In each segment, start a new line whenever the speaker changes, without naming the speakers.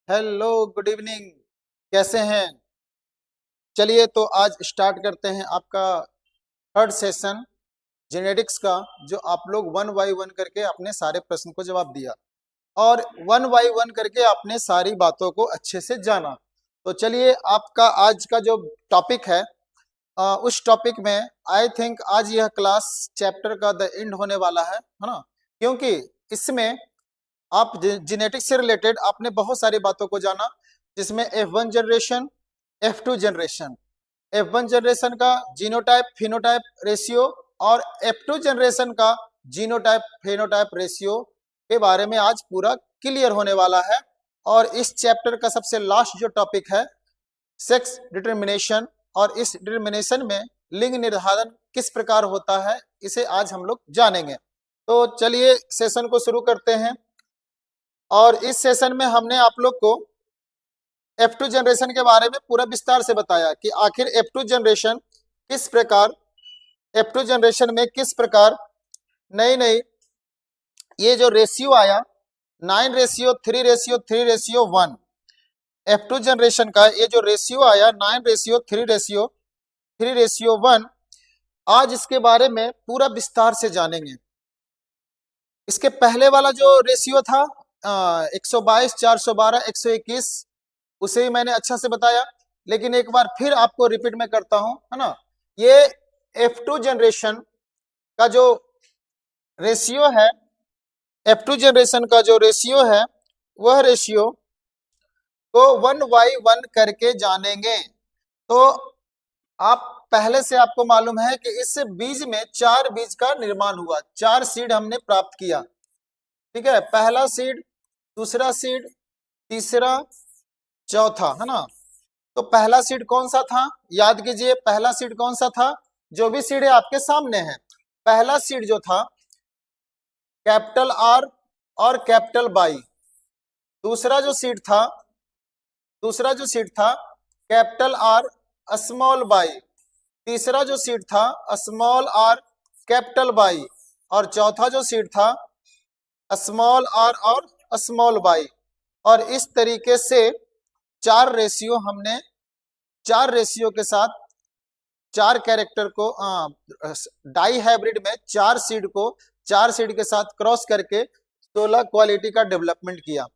Hello, good evening. कैसे हैं? चलिए तो आज स्टार्ट करते हैं आपका थर्ड सेशन जेनेटिक्स का, जो आप लोग वन बाय वन करके अपने सारे प्रश्न को जवाब दिया और वन बाय वन करके आपने सारी बातों को अच्छे से जाना। तो चलिए, आपका आज का जो टॉपिक है, उस टॉपिक में आई थिंक आज यह क्लास चैप्टर का द एंड होने वाला है ना? क्योंकि इसमें आप जेनेटिक्स से रिलेटेड आपने बहुत सारी बातों को जाना, जिसमें F1 generation, F2 generation, F1 generation का जीनोटाइप फिनोटाइप रेशियो और F2 जनरेशन का जीनोटाइप फेनोटाइप रेशियो के बारे में आज पूरा क्लियर होने वाला है। और इस चैप्टर का सबसे लास्ट जो टॉपिक है सेक्स डिटर्मिनेशन, और इस डिटर्मिनेशन में लिंग निर्धारण किस प्रकार होता है, इसे आज हम लोग जानेंगे। तो चलिए सेशन को शुरू करते हैं। और इस सेशन में हमने आप लोग को F2 जनरेशन के बारे में पूरा विस्तार से बताया कि आखिर F2 जनरेशन किस प्रकार, F2 जनरेशन में किस प्रकार नई नई ये जो रेशियो आया 9:3:3:1, F2 जनरेशन का ये जो रेशियो आया 9:3:3:1, आज इसके बारे में पूरा विस्तार से जानेंगे। इसके पहले वाला जो रेशियो था 122, 412, 121, उसे ही मैंने अच्छा से बताया, लेकिन एक बार फिर आपको रिपीट में करता हूं, है ना? ये F2 जनरेशन का जो रेशियो है, F2 जनरेशन का जो रेशियो है, वह रेशियो को 1/1 करके जानेंगे। तो आप पहले से आपको मालूम है कि इस बीज में 4 बीज का निर्माण हुआ, 4 सीड हमने प्राप्त किया। ठीक है, पहला सीड, दूसरा सीड, तीसरा, चौथा, है ना? तो पहला सीड कौन सा था? याद कीजिए, पहला सीड कौन सा था? जो भी सीड है आपके सामने है। पहला सीड जो था कैपिटल आर और कैपिटल बाई। दूसरा जो सीड था कैपिटल आर स्मॉल बाई। तीसरा जो सीड था स्मॉल आर कैपिटल बाई। और चौथा जो सीड था स्मॉल आर और स्मॉल बाई। और इस तरीके से 4 रेशियो के साथ 4 कैरेक्टर को डाई हाइब्रिड में 4 सीड के साथ क्रॉस करके 16 क्वालिटी का डेवलपमेंट किया।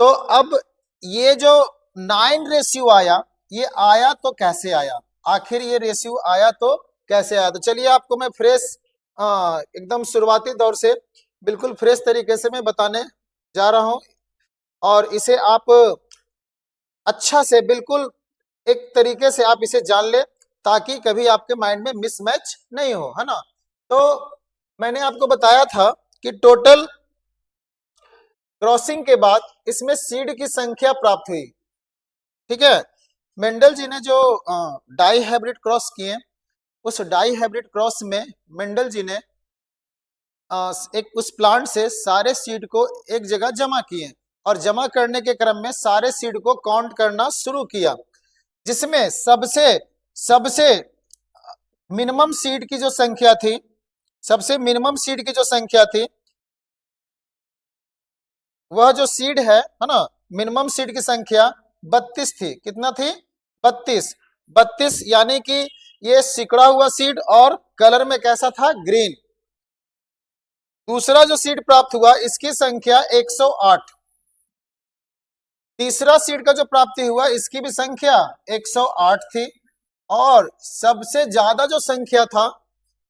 तो अब ये जो 9 रेशियो आया, ये आया तो कैसे आया? आखिर ये रेशियो आया तो कैसे आया? तो चलिए आपको मैं फ्रेश एकदम शुरुआती दौर से बिल्कुल फ्रेश तरीके से मैं बताने जा रहा हूं, और इसे आप अच्छा से बिल्कुल एक तरीके से आप इसे जान ले, ताकि कभी आपके माइंड में मिसमैच नहीं हो, है ना? तो मैंने आपको बताया था कि टोटल क्रॉसिंग के बाद इसमें सीड की संख्या प्राप्त हुई। ठीक है, मेंडल जी ने जो डाई हाइब्रिड क्रॉस किए, उस डाई हाइब्रिड क्रॉस में मेंडल जी ने एक उस प्लांट से सारे सीड को एक जगह जमा किए, और जमा करने के क्रम में सारे सीड को काउंट करना शुरू किया, जिसमें सबसे मिनिमम सीड की जो संख्या थी, वह जो सीड है ना, मिनिमम सीड की संख्या 32 थी। कितना थी? 32, यानी कि ये सिकुड़ा हुआ सीड और कलर में कैसा था? ग्रीन। दूसरा जो सीड प्राप्त हुआ, इसकी संख्या 108। तीसरा सीड का जो प्राप्ति हुआ, इसकी भी संख्या 108 थी। और सबसे ज्यादा जो संख्या था,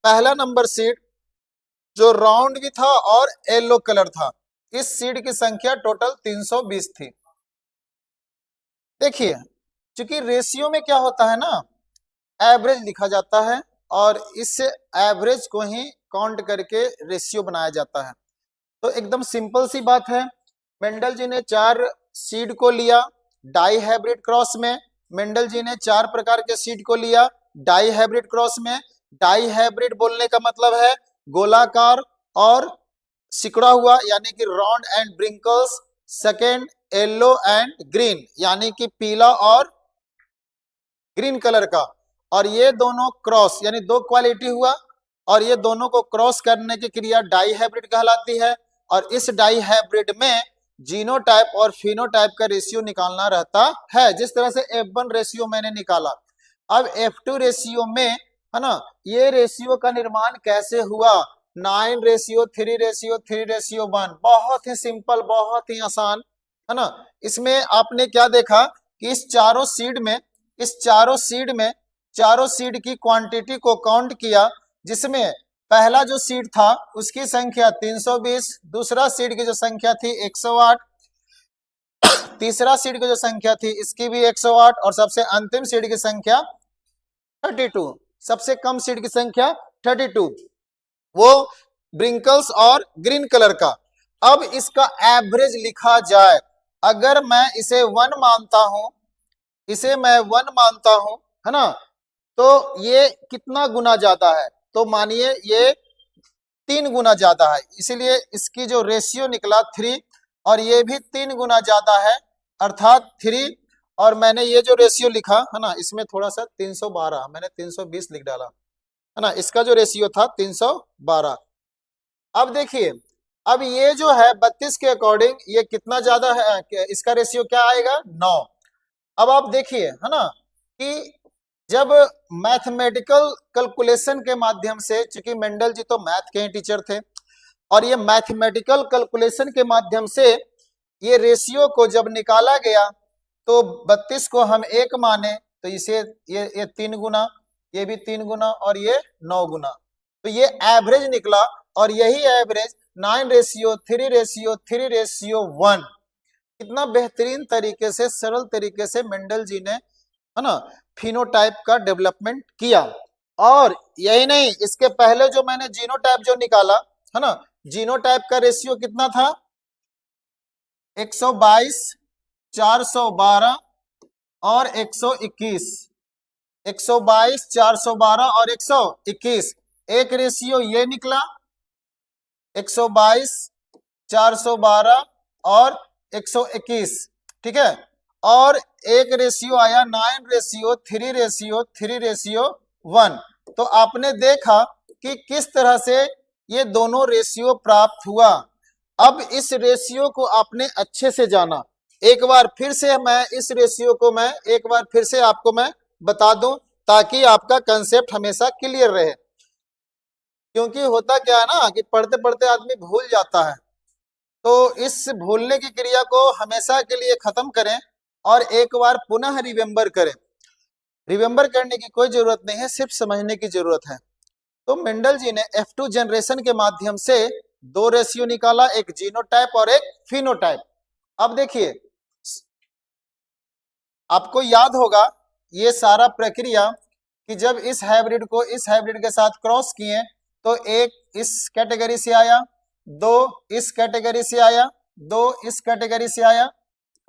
पहला नंबर सीड जो राउंड भी था और येलो कलर था, इस सीड की संख्या टोटल 320 थी। देखिए, क्योंकि रेशियो में क्या होता है ना, एवरेज लिखा जाता है, और इस एवरेज को ही काउंट करके रेशियो बनाया जाता है। तो एकदम सिंपल सी बात है। मेंडल जी ने 4 सीड को लिया डाई हाइब्रिड क्रॉस में। मेंडल जी ने 4 प्रकार के सीड को लिया डाई हाइब्रिड क्रॉस में। डाई हाइब्रिड बोलने का मतलब है गोलाकार और सिकुड़ा हुआ, यानी कि round and wrinkles. Second, yellow and green, यानी कि पीला और ग्रीन कलर का। और ये दोनों क्रॉस, यानी 2 क्वालिटी हुआ, और ये दोनों को क्रॉस करने की क्रिया डाई हाइब्रिड कहलाती है। और इस डाई हाइब्रिड में जीनोटाइप और फिनोटाइप का रेशियो निकालना रहता है। जिस तरह से F1 रेशियो मैंने निकाला, अब F2 रेशियो में, है ना, ये रेशियो का निर्माण कैसे हुआ, 9:3:3:1, बहुत ही सिंपल, बहुत ही आसान, है ना। इसमें आपने क्या देखा कि इस चारों सीड की क्वांटिटी को काउंट किया, जिसमें पहला जो सीड था उसकी संख्या 320, दूसरा सीड की जो संख्या थी 108, तीसरा सीड की जो संख्या थी इसकी भी 108, और सबसे अंतिम सीड की संख्या 32, सबसे कम सीड की संख्या 32, वो ब्रिंकल्स और ग्रीन कलर का। अब इसका एवरेज लिखा जाए, अगर मैं इसे 1 मानता हूं, है ना, तो ये कितना गुना ज्यादा है, तो मानिए ये 3 गुना ज्यादा है, इसीलिए इसकी जो रेशियो निकला 3, और ये भी 3 गुना ज्यादा है, अर्थात 3, और मैंने ये जो रेशियो लिखा, है ना, इसमें थोड़ा सा 312, मैंने 320 लिख डाला, है ना, इसका जो रेशियो था 312। अब देखिए, अब ये जो है 32 के अकॉर्डिंग ये कितना ज्यादा है, इसका रेशियो क्या आएगा, 9। अब आप देखिए, है ना, कि जब मैथमेटिकल कैलकुलेशन के माध्यम से, चूंकि मेंडल जी तो मैथ के ही टीचर थे, और ये मैथमेटिकल कैलकुलेशन के माध्यम से ये रेशियो को जब निकाला गया, तो 32 को हम 1 माने, तो इसे ये 3 गुना, ये भी 3 गुना, और ये 9 गुना, तो ये एवरेज निकला, और यही एवरेज 9:3:3:1, कितना बेहतरीन तरीके से, सरल तरीके से मेंडल जी ने, है ना, फिनोटाइप का डेवलपमेंट किया। और यही नहीं, इसके पहले जो मैंने जीनोटाइप जो निकाला, है ना, जीनोटाइप का रेशियो कितना था, 122, 412 और 121, 122, 412 और 121, एक रेशियो ये निकला 122, 412 और 121, ठीक है, और एक रेशियो आया 9:3:3:1। तो आपने देखा कि किस तरह से ये दोनों रेशियो प्राप्त हुआ। अब इस रेशियो को आपने अच्छे से जाना, एक बार फिर से मैं इस रेशियो को मैं एक बार फिर से आपको मैं बता दूं, ताकि आपका कंसेप्ट हमेशा क्लियर रहे, क्योंकि होता क्या है ना कि पढ़ते पढ़ते आदमी भूल जाता है, तो इस भूलने की क्रिया को हमेशा के लिए खत्म करें और एक बार पुनः रिमेम्बर करें। रिमेम्बर करने की कोई जरूरत नहीं है, सिर्फ समझने की जरूरत है। तो मेंडल जी ने F2 जनरेशन के माध्यम से 2 रेशियो निकाला, एक जीनोटाइप और एक फिनोटाइप। अब देखिए, आपको याद होगा ये सारा प्रक्रिया कि जब इस हाइब्रिड को इस हाइब्रिड के साथ क्रॉस किए, तो एक इस कैटेगरी से आया, 2 इस कैटेगरी से आया, 2 इस कैटेगरी से आया,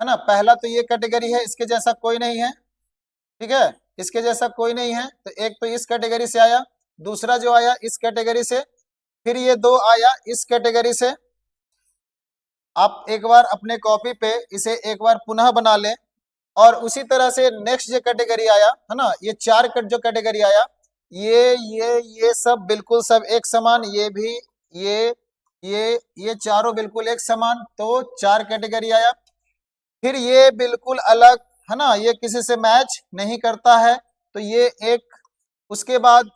है ना। पहला तो ये कैटेगरी है, इसके जैसा कोई नहीं है, ठीक है, इसके जैसा कोई नहीं है, तो एक तो इस कैटेगरी से आया, दूसरा जो आया इस कैटेगरी से, फिर ये 2 आया इस कैटेगरी से। आप एक बार अपने कॉपी पे इसे एक बार पुनः बना लें, और उसी तरह से नेक्स्ट जो कैटेगरी आया, है ना, ये 4 कट जो कैटेगरी आया, ये सब बिल्कुल सब एक समान, ये भी ये चारों बिल्कुल एक समान, तो 4 कैटेगरी आया। फिर ये बिल्कुल अलग, है ना, ये किसी से मैच नहीं करता है, तो ये एक, उसके बाद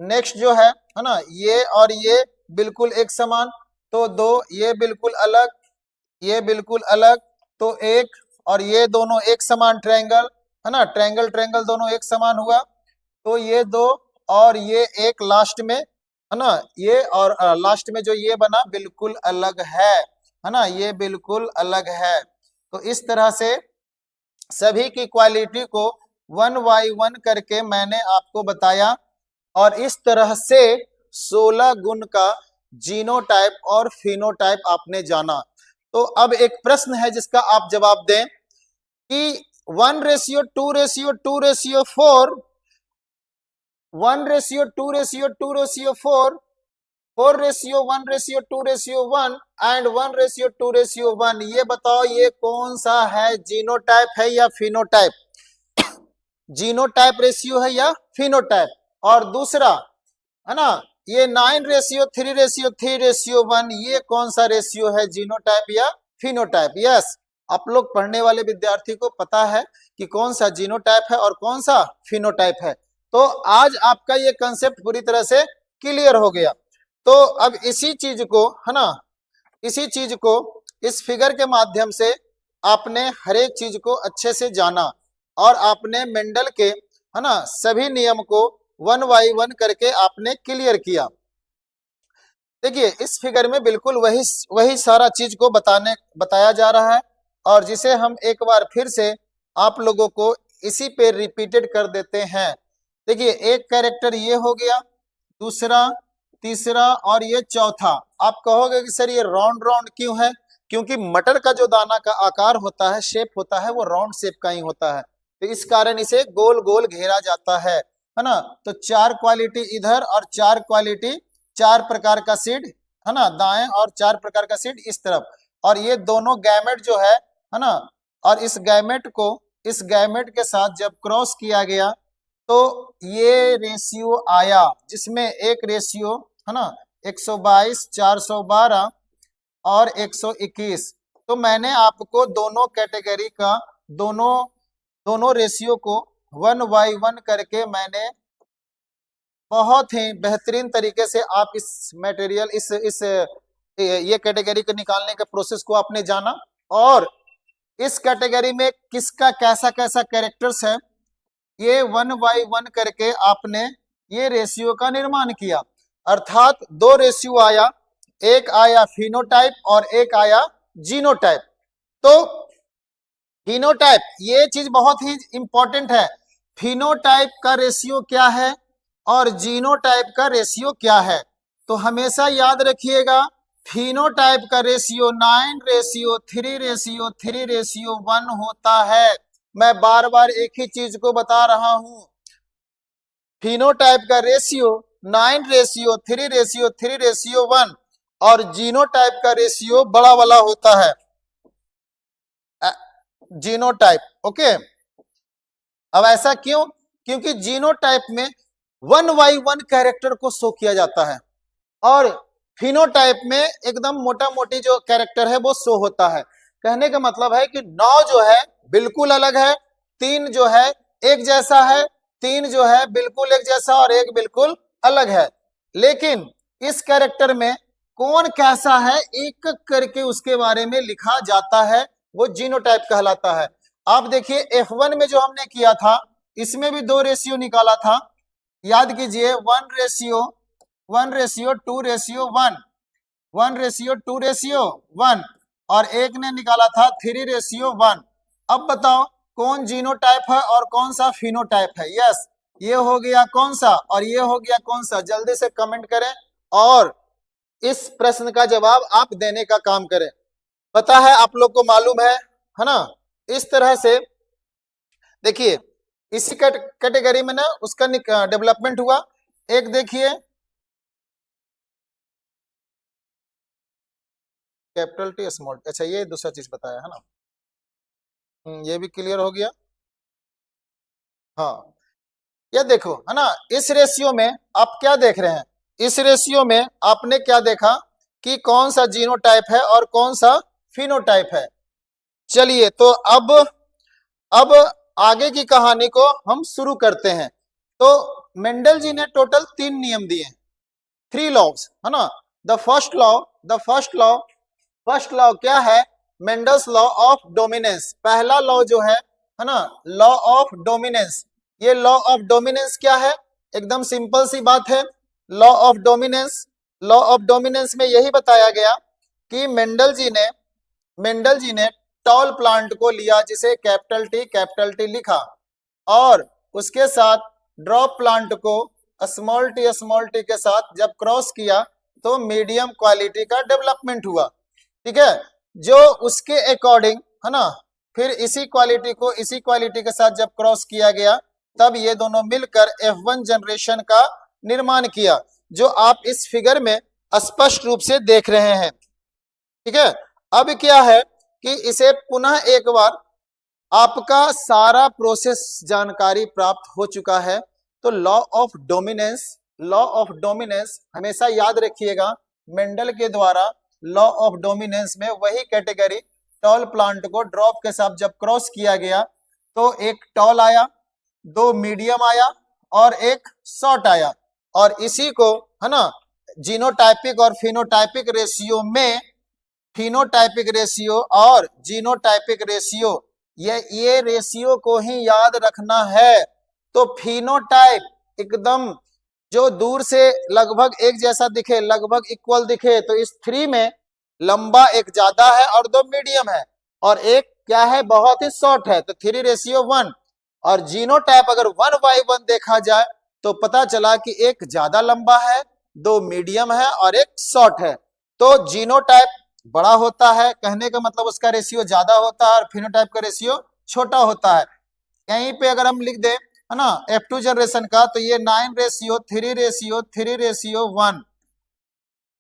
नेक्स्ट जो है ना, ये और ये बिल्कुल एक समान, तो 2, ये बिल्कुल अलग, ये बिल्कुल अलग, तो 1, और ये दोनों एक समान ट्रायंगल, है ना, ट्रायंगल ट्रायंगल दोनों एक समान हुआ, तो ये 2 और ये एक लास्ट में, है ना, ये और लास्ट में जो ये बना बिल्कुल अलग है ना, ये बिल्कुल अलग है। तो इस तरह से सभी की क्वालिटी को 1 by 1 करके मैंने आपको बताया, और इस तरह से 16 गुण का जीनोटाइप और फिनोटाइप आपने जाना। तो अब एक प्रश्न है जिसका आप जवाब दें कि 1:2:2:4, 1:2:2:4, 4:1:2:1 एंड 1:2:1, ये बताओ ये कौन सा है, जीनोटाइप है या फिनोटाइप, जीनोटाइप रेशियो है या फिनोटाइप। और दूसरा, है ना, ये 9:3:3:1, ये कौन सा रेशियो है, जीनोटाइप या फिनोटाइप। यस, आप लोग पढ़ने वाले विद्यार्थी को पता है कि कौन सा जीनोटाइप है और कौन सा फिनोटाइप है। तो आज आपका ये कंसेप्ट पूरी तरह से क्लियर हो गया। तो अब इसी चीज को, है ना, इसी चीज को इस फिगर के माध्यम से आपने हर एक चीज को अच्छे से जाना और आपने मेंडल के, है ना, सभी नियम को 1 बाय 1 करके आपने क्लियर किया। देखिए इस फिगर में बिल्कुल वही सारा चीज को बताया जा रहा है और जिसे हम एक बार फिर से आप लोगों को इसी पे रिपीटेड कर देते हैं। देखिए एक कैरेक्टर ये हो गया, दूसरा, तीसरा और ये चौथा। आप कहोगे कि सर ये राउंड राउंड क्यों है? क्योंकि मटर का जो दाना का आकार होता है, शेप होता है, वो राउंड शेप का ही होता है, तो इस कारण इसे गोल गोल घेरा जाता है ना। तो 4 क्वालिटी इधर और 4 क्वालिटी, 4 प्रकार का सीड, है ना, दाएं, और 4 प्रकार का सीड इस तरफ, और ये दोनों गैमेट जो है ना, और इस गैमेट के साथ जब क्रॉस किया गया तो ये रेशियो आया, जिसमें एक रेशियो, है ना, 122, 412 और 121। तो मैंने आपको दोनों कैटेगरी का दोनों रेशियो को 1 बाय 1 करके मैंने बहुत ही बेहतरीन तरीके से आप इस मटेरियल ये कैटेगरी को निकालने के प्रोसेस को आपने जाना, और इस कैटेगरी में किसका कैसा कैसा कैरेक्टर्स है ये 1 बाय 1 करके आपने ये रेशियो का निर्माण किया। अर्थात 2 रेशियो आया, एक आया फिनोटाइप और एक आया जीनोटाइप। तो फिनोटाइप, ये चीज बहुत ही इंपॉर्टेंट है, फिनोटाइप का रेशियो क्या है और जीनोटाइप का रेशियो क्या है। तो हमेशा याद रखिएगा, फिनोटाइप का रेशियो 9:3:3:1 होता है। मैं बार बार एक ही चीज को बता रहा हूं, फिनोटाइप का रेशियो 9:3:3:1 और जीनोटाइप का रेशियो बड़ा वाला होता है, जीनोटाइप। ओके, अब ऐसा क्यों? क्योंकि जीनोटाइप में 1 बाय 1 कैरेक्टर को शो किया जाता है और फिनोटाइप में एकदम मोटा मोटी जो कैरेक्टर है वो शो होता है। कहने का मतलब है कि 9 जो है बिल्कुल अलग है, 3 जो है एक जैसा है, 3 जो है बिल्कुल एक जैसा और एक बिल्कुल अलग है। लेकिन इस कैरेक्टर में कौन कैसा है एक करके उसके बारे में लिखा जाता है, वो जीनोटाइप कहलाता है। आप देखिए F1 में जो हमने किया था इसमें भी 2 रेशियो निकाला था, याद कीजिए 1:2:1, 1:2:1 और एक ने निकाला था 3:1। अब बताओ कौन जीनोटाइप है और कौन सा फिनोटाइप है? यस, ये हो गया कौन सा और ये हो गया कौन सा? जल्दी से कमेंट करें और इस प्रश्न का जवाब आप देने का काम करें। पता है आप लोग को मालूम है ना। इस तरह से देखिए इसी कैटेगरी में ना उसका डेवलपमेंट हुआ। एक देखिए कैपिटल टी स्मॉल, अच्छा ये दूसरा चीज बताया है ना, ये भी क्लियर हो गया। हाँ ये देखो है ना, इस रेशियो में आप क्या देख रहे हैं, इस रेशियो में आपने क्या देखा कि कौन सा जीनोटाइप है और कौन सा फिनोटाइप है। चलिए तो अब आगे की कहानी को हम शुरू करते हैं। तो मेंडल जी ने टोटल 3 नियम दिए, 3 लॉज, है ना। द फर्स्ट लॉ क्या है? Mendel's law of dominance. पहला लॉ जो है ना, लॉ ऑफ डोमिनेंस। ये लॉ ऑफ डोमिनेंस क्या है? एकदम सिंपल सी बात है। लॉ ऑफ डोमिनेंस में यही बताया गया कि मेंडल जी ने टॉल प्लांट को लिया जिसे कैपिटल टी लिखा, और उसके साथ ड्रॉप प्लांट को स्मॉल टी के साथ जब क्रॉस किया तो मीडियम क्वालिटी का डेवलपमेंट हुआ। ठीक है, जो उसके अकॉर्डिंग, है ना, फिर इसी क्वालिटी के साथ जब क्रॉस किया गया तब ये दोनों मिलकर F1 जनरेशन का निर्माण किया, जो आप इस फिगर में स्पष्ट रूप से देख रहे हैं। ठीक है, अब क्या है कि इसे पुनः एक बार आपका सारा प्रोसेस जानकारी प्राप्त हो चुका है। तो लॉ ऑफ डोमिनेंस हमेशा याद रखिएगा, मेंडल के द्वारा लॉ ऑफ डोमिनेंस में वही कैटेगरी टॉल प्लांट को ड्रॉप के साथ जब क्रॉस किया गया तो एक टॉल आया, दो मीडियम आया और एक शॉर्ट आया। और इसी को है ना जीनोटाइपिक और फिनोटाइपिक रेशियो में, फिनोटाइपिक रेशियो और जीनोटाइपिक रेशियो, ये रेशियो को ही याद रखना है। तो फिनोटाइप एकदम जो दूर से लगभग एक जैसा दिखे, लगभग इक्वल दिखे, तो इस 3 में लंबा एक ज्यादा है और दो मीडियम है और एक क्या है बहुत ही शॉर्ट है, तो 3:1। और जीनोटाइप अगर 1/1 देखा जाए तो पता चला कि एक ज्यादा लंबा है, दो मीडियम है और एक शॉर्ट है। तो जीनोटाइप बड़ा होता है, कहने का मतलब उसका रेशियो ज्यादा होता है और फिनोटाइप का रेशियो छोटा होता है। यहीं पे अगर हम लिख दें है ना F2 जनरेशन का, तो ये 9:3:3:1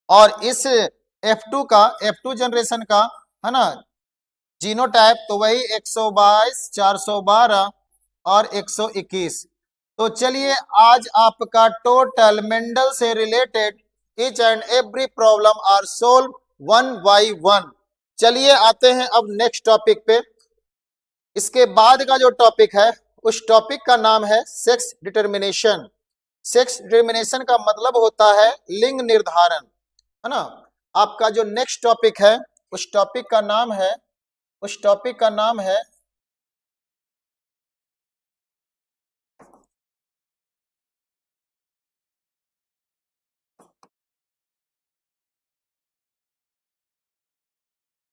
और इस F2 जनरेशन का है ना जीनोटाइप तो वही 122, 412 और 121। तो चलिए आज आपका टोटल मेंडल से related each and every problem are solve 1 by 1। चलिए आते हैं अब नेक्स्ट टॉपिक पे। इसके बाद का जो टॉपिक है उस टॉपिक का नाम है सेक्स डिटर्मिनेशन। सेक्स डिटर्मिनेशन का मतलब होता है लिंग निर्धारण, है ना। आपका जो नेक्स्ट टॉपिक है उस टॉपिक का नाम है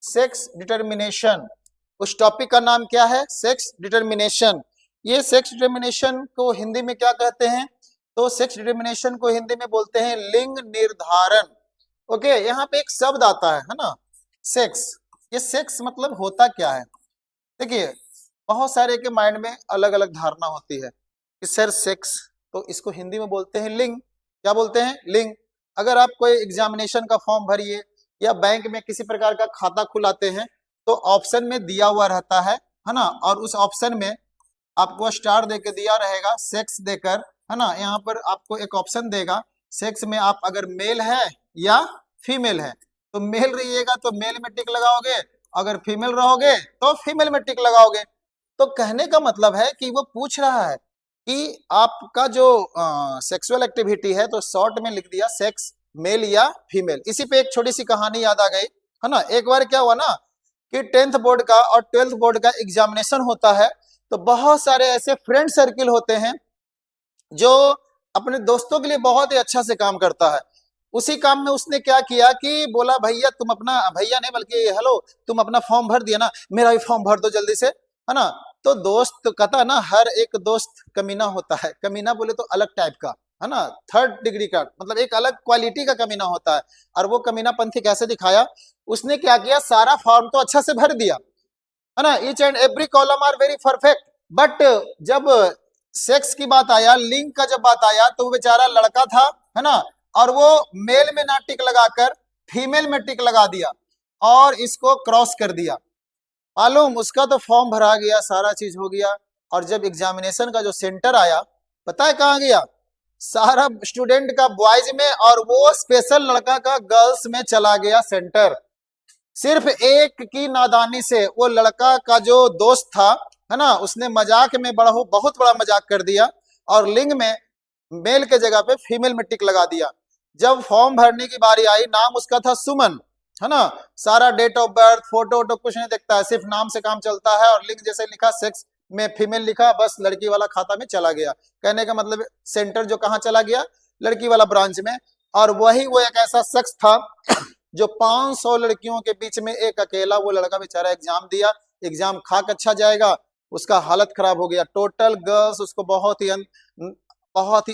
सेक्स डिटर्मिनेशन। उस टॉपिक का नाम क्या है? Sex determination. ये सेक्स डिटर्मिनेशन को हिंदी में क्या कहते हैं? तो सेक्स डिटर्मिनेशन को हिंदी में बोलते हैं लिंग निर्धारण। ओके, यहाँ पे एक शब्द आता है ना सेक्स। ये सेक्स मतलब होता क्या है? देखिए बहुत सारे के माइंड में अलग अलग धारणा होती है कि सर सेक्स, तो इसको हिंदी में बोलते हैं लिंग। क्या बोलते हैं? लिंग। अगर आप कोई एग्जामिनेशन का फॉर्म भरिए या बैंक में किसी प्रकार का खाता खुलाते हैं तो ऑप्शन में दिया हुआ रहता है ना, और उस ऑप्शन में आपको स्टार देके दिया रहेगा सेक्स देकर, है ना। यहाँ पर आपको एक ऑप्शन देगा सेक्स में, आप अगर मेल है या फीमेल है तो मेल रहिएगा तो मेल में टिक लगाओगे, अगर फीमेल रहोगे तो फीमेल में टिक लगाओगे। तो कहने का मतलब है कि वो पूछ रहा है कि आपका जो सेक्सुअल एक्टिविटी है, तो शॉर्ट में लिख दिया सेक्स मेल या फीमेल। इसी पे एक छोटी सी कहानी याद आ गई, है ना। एक बार क्या हुआ ना कि 10th बोर्ड का और 12th बोर्ड का एग्जामिनेशन होता है, तो बहुत सारे ऐसे फ्रेंड सर्किल होते हैं जो अपने दोस्तों के लिए बहुत ही अच्छा से काम करता है। उसी काम में उसने क्या किया कि बोला भैया तुम अपना, भैया नहीं बल्कि हेलो, तुम अपना फॉर्म भर दिया ना, मेरा भी फॉर्म भर दो जल्दी से, है ना। तो दोस्त कहता है ना, हर एक दोस्त कमीना होता है। कमीना बोले तो अलग टाइप का, है ना, 3rd डिग्री का, मतलब एक अलग क्वालिटी का कमीना होता है। और वो कमीनापंथी कैसे दिखाया? उसने क्या किया, सारा फॉर्म तो अच्छा से भर दिया, है ना, each and every column are very perfect, but जब सेक्स की बात आया, लिंग का जब बात आया, तो वो बेचारा लड़का था, है ना, और वो मेल में ना टिक लगाकर फीमेल में टिक लगा दिया और इसको क्रॉस कर दिया। मालूम उसका तो फॉर्म भरा गया, सारा चीज हो गया, और जब एग्जामिनेशन का जो सेंटर आया, पता है कहाँ गया? सारा स्टूडेंट का बॉयज में और वो स्पेशल लड़का का गर्ल्स में चला गया सेंटर। सिर्फ एक की नादानी से वो लड़का का जो दोस्त था, है ना, उसने मजाक में बहुत बड़ा मजाक कर दिया और लिंग में मेल के जगह पे फीमेल में टिक लगा दिया। जब फॉर्म भरने की बारी आई, नाम उसका था सुमन, है ना, सारा डेट ऑफ बर्थ फोटो वोटो कुछ नहीं देखता है, सिर्फ नाम से काम चलता है, और लिंग जैसे लिखा सेक्स में फीमेल लिखा, बस लड़की वाला खाता में चला गया। कहने का मतलब सेंटर जो कहाँ चला गया? लड़की वाला ब्रांच में। और वही वो एक ऐसा शख्स था जो 500 लड़कियों के बीच में एक अकेला वो लड़का बेचारा एग्जाम दिया, एग्जाम खाक अच्छा जाएगा, उसका हालत खराब हो गया। टोटल गर्ल्स उसको बहुत ही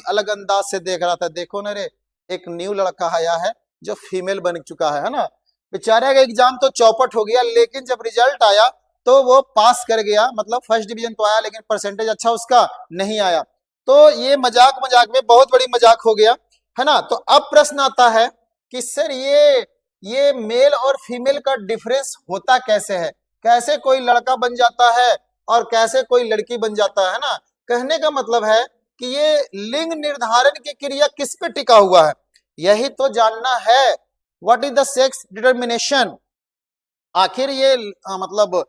अलग अंदाज से देख रहा था। देखो ना रे, एक न्यू लड़का आया है जो फीमेल बन चुका है ना। बेचारे का एग्जाम तो चौपट हो गया, लेकिन जब रिजल्ट आया तो वो पास कर गया, मतलब फर्स्ट डिवीजन तो आया, लेकिन परसेंटेज अच्छा उसका नहीं आया। तो ये मजाक में बहुत बड़ी मजाक हो गया, है ना। तो अब प्रश्न आता है कि सर ये मेल और फीमेल का डिफरेंस होता कैसे है? कैसे कोई लड़का बन जाता है और कैसे कोई लड़की बन जाता है ना। कहने का मतलब है कि ये लिंग निर्धारण की क्रिया किस पे टिका हुआ है, यही तो जानना है। What is the sex determination? आखिर ये मतलब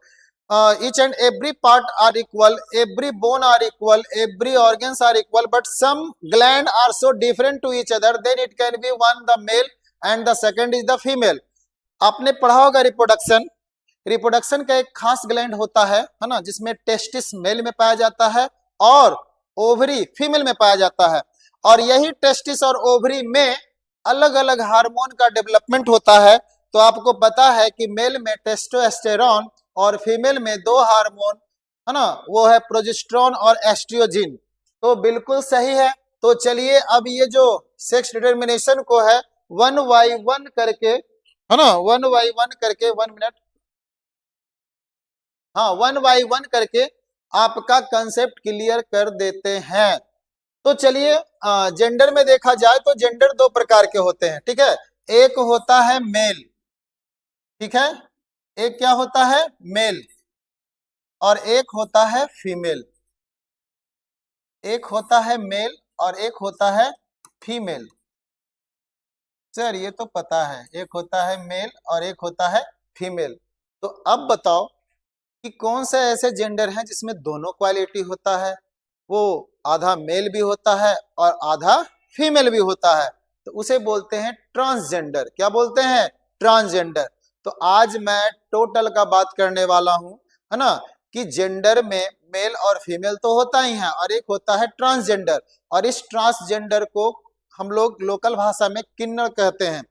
each and every part are equal, every bone are equal, every organs are equal, but some gland are so different to each other, then it can be one the male and the second is the female. आपने पढ़ा होगा reproduction, reproduction का एक खास gland होता है ना, जिसमें टेस्टिस मेल में पाया जाता है और ओवरी फीमेल में पाया जाता है, और यही टेस्टिस और ओवरी में अलग अलग हार्मोन का डेवलपमेंट होता है। तो आपको पता है कि मेल में टेस्टोस्टेरोन और फीमेल में दो हार्मोन है ना, वो है प्रोजेस्टेरोन और एस्ट्रोजन। तो बिल्कुल सही है। तो चलिए अब ये जो सेक्स डिटरमिनेशन को है 1/1 करके, है ना, 1/1 करके, 1 मिनट, हाँ 1/1 करके आपका कंसेप्ट क्लियर कर देते हैं। तो चलिए जेंडर में देखा जाए तो जेंडर दो प्रकार के होते हैं, ठीक है। एक होता है मेल, ठीक है, एक क्या होता है, मेल, और एक होता है फीमेल। एक होता है मेल और एक होता है फीमेल। सर ये तो पता है, एक होता है मेल और एक होता है फीमेल। तो अब बताओ कि कौन से ऐसे जेंडर हैं जिसमें दोनों क्वालिटी होता है, वो आधा मेल भी होता है और आधा फीमेल भी होता है, तो उसे बोलते हैं ट्रांसजेंडर। क्या बोलते हैं, ट्रांसजेंडर। तो आज मैं टोटल का बात करने वाला हूं, है ना, कि जेंडर में मेल और फीमेल तो होता ही है और एक होता है ट्रांसजेंडर, और इस ट्रांसजेंडर को हम लोग लोकल भाषा में किन्नर कहते हैं,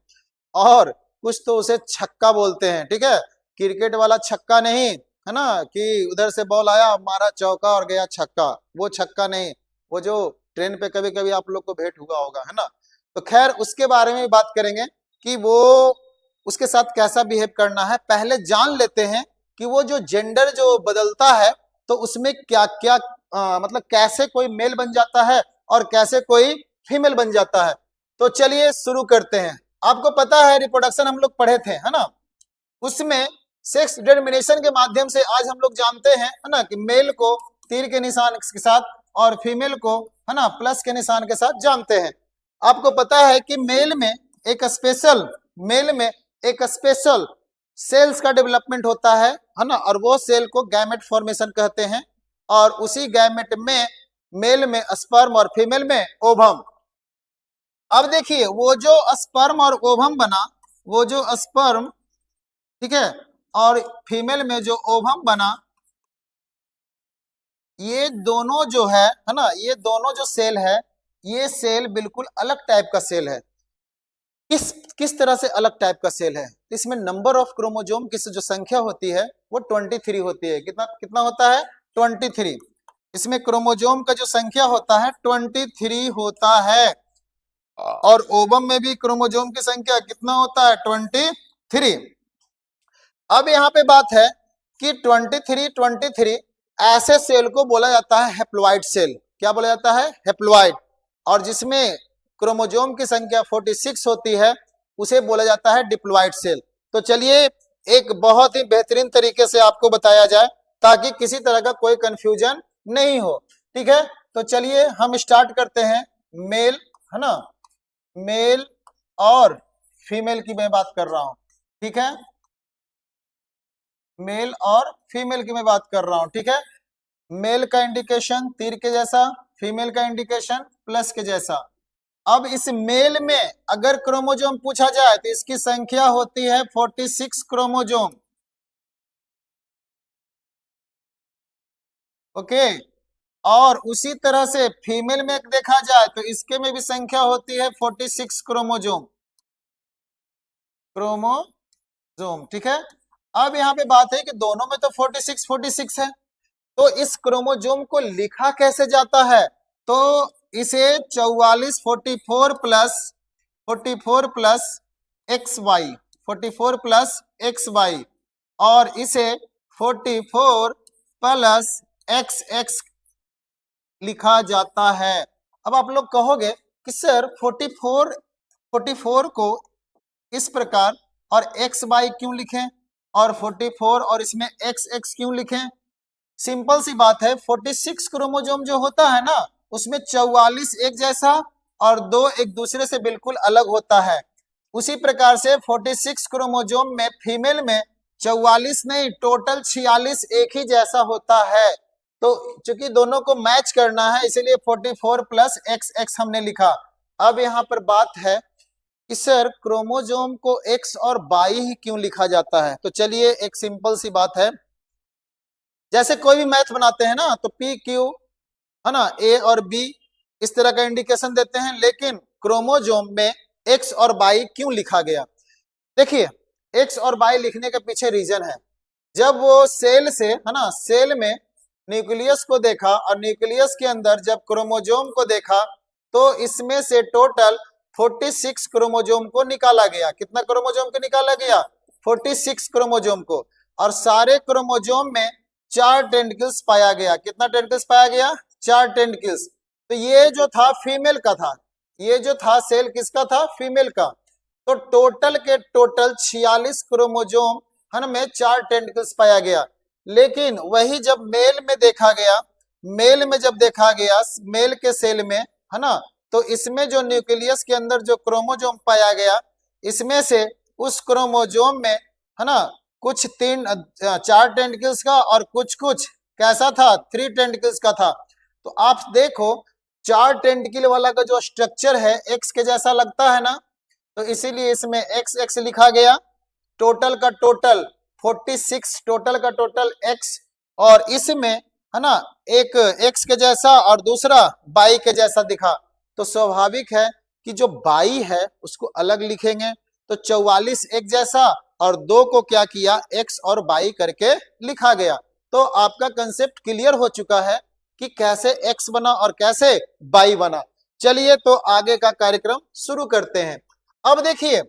और कुछ तो उसे छक्का बोलते हैं, ठीक है, क्रिकेट वाला छक्का नहीं, है ना, कि उधर से बॉल आया मारा चौका और गया छक्का, वो छक्का नहीं, वो जो ट्रेन पे कभी कभी आप लोग को भेंट हुआ होगा, है ना। तो खैर उसके बारे में बात करेंगे कि वो उसके साथ कैसा बिहेव करना है। पहले जान लेते हैं कि वो जो जेंडर जो बदलता है तो उसमें क्या क्या मतलब कैसे कोई मेल बन जाता है और कैसे कोई फीमेल बन जाता है। तो चलिए शुरू करते हैं। आपको पता है रिप्रोडक्शन हम लोग पढ़े थे, है ना, उसमें सेक्स डिटरमिनेशन के माध्यम से आज हम लोग जानते हैं, है ना, कि मेल को तीर के निशान के साथ और फीमेल को, है ना, प्लस के निशान के साथ जानते हैं। आपको पता है कि मेल में एक स्पेशल सेल्स का डेवलपमेंट होता है ना, और वो सेल को गैमेट फॉर्मेशन कहते हैं, और उसी गैमेट में मेल में स्पर्म और फीमेल में ओवम। अब देखिए वो जो स्पर्म और ओवम बना, वो जो स्पर्म, ठीक है, और फीमेल में जो ओवम बना, ये दोनों जो है ना, ये दोनों जो सेल है, ये सेल बिल्कुल अलग टाइप का सेल है। किस तरह से अलग टाइप का सेल है, इसमें नंबर ऑफ क्रोमोजोम की जो संख्या होती है वो 23 होती है। कितना कितना होता है, 23। इसमें क्रोमोजोम का जो संख्या होता है 23 होता है, और ओवम में भी क्रोमोजोम की संख्या कितना होता है, 23। अब यहाँ पे बात है कि 23 ऐसे सेल को बोला जाता है हैप्लॉइड सेल। क्या बोला जाता है, हैप्लॉइड। और जिसमें क्रोमोजोम की संख्या 46 होती है उसे बोला जाता है डिप्लॉइड सेल। तो चलिए एक बहुत ही बेहतरीन तरीके से आपको बताया जाए ताकि किसी तरह का कोई कंफ्यूजन नहीं हो, ठीक है। तो चलिए हम स्टार्ट करते हैं। मेल, है ना, मेल और फीमेल की मैं बात कर रहा हूं, ठीक है, मेल और फीमेल की मैं बात कर रहा हूं, ठीक है। मेल का इंडिकेशन तीर के जैसा, फीमेल का इंडिकेशन प्लस के जैसा। अब इस मेल में अगर क्रोमोजोम पूछा जाए तो इसकी संख्या होती है 46 क्रोमोजोम, ओके। और उसी तरह से फीमेल में देखा जाए तो इसके में भी संख्या होती है 46 क्रोमोजोम, ठीक है। अब यहाँ पे बात है कि दोनों में तो 46 है, तो इस क्रोमोजोम को लिखा कैसे जाता है, तो इसे 44 प्लस एक्स वाई और इसे 44 प्लस एक्स लिखा जाता है। अब आप लोग कहोगे कि सर 44 को इस प्रकार और एक्स वाई क्यों लिखें और 44 और इसमें एक्स क्यों लिखें। सिंपल सी बात है, 46 क्रोमोजोम जो होता है ना उसमें 44 एक जैसा और 2 एक दूसरे से बिल्कुल अलग होता है। उसी प्रकार से 46 क्रोमोजोम में फीमेल में 44 नहीं, टोटल 46 एक ही जैसा होता है। तो चूंकि दोनों को मैच करना है इसलिए 44 प्लस एक्स एक्स हमने लिखा। अब यहाँ पर बात है कि सर क्रोमोजोम को एक्स और वाई ही क्यों लिखा जाता है। तो चलिए एक सिंपल सी बात है, जैसे कोई भी मैथ बनाते हैं ना तो पी क्यू है ना, ए और बी इस तरह का इंडिकेशन देते हैं, लेकिन क्रोमोजोम में एक्स और वाई क्यों लिखा गया। देखिए एक्स और वाई लिखने के पीछे रीजन है, जब वो सेल से है ना, सेल में न्यूक्लियस को देखा और न्यूक्लियस के अंदर जब क्रोमोजोम को देखा तो इसमें से टोटल 46 क्रोमोजोम को निकाला गया। कितना क्रोमोजोम को निकाला गया? 46 क्रोमोजोम को। और सारे क्रोमोजोम में 4 टेंटिकल्स पाया गया। कितना टेंटिकल्स पाया गया? 4 टेंटिकल्स। तो ये जो था फीमेल का था, ये जो था सेल किसका था? फीमेल का। तो टोटल के टोटल 46 क्रोमोजोम में 4 टेंटिकल्स पाया गया। लेकिन वही जब मेल में देखा गया, मेल में जब देखा गया मेल के सेल में है ना, तो इसमें जो न्यूक्लियस के अंदर जो क्रोमोजोम पाया गया, इसमें से उस क्रोमोजोम में है ना कुछ 4 टेंटिकल्स का और कुछ कैसा था? 3 टेंटिकल्स का था। तो आप देखो 4 टेंटिकल वाला का जो स्ट्रक्चर है एक्स के जैसा लगता है ना, तो इसीलिए इसमें एक्स एक्स लिखा गया। टोटल का टोटल 46, टोटल का टोटल एक्स, और इसमें है ना एक एक्स के जैसा और दूसरा बाई के जैसा दिखा। तो स्वाभाविक है कि जो बाई है उसको अलग लिखेंगे। तो 44 एक जैसा और 2 को क्या किया? एक्स और बाई करके लिखा गया। तो आपका कंसेप्ट क्लियर हो चुका है कि कैसे एक्स बना और कैसे बाई बना। चलिए तो आगे का कार्यक्रम शुरू करते हैं। अब देखिए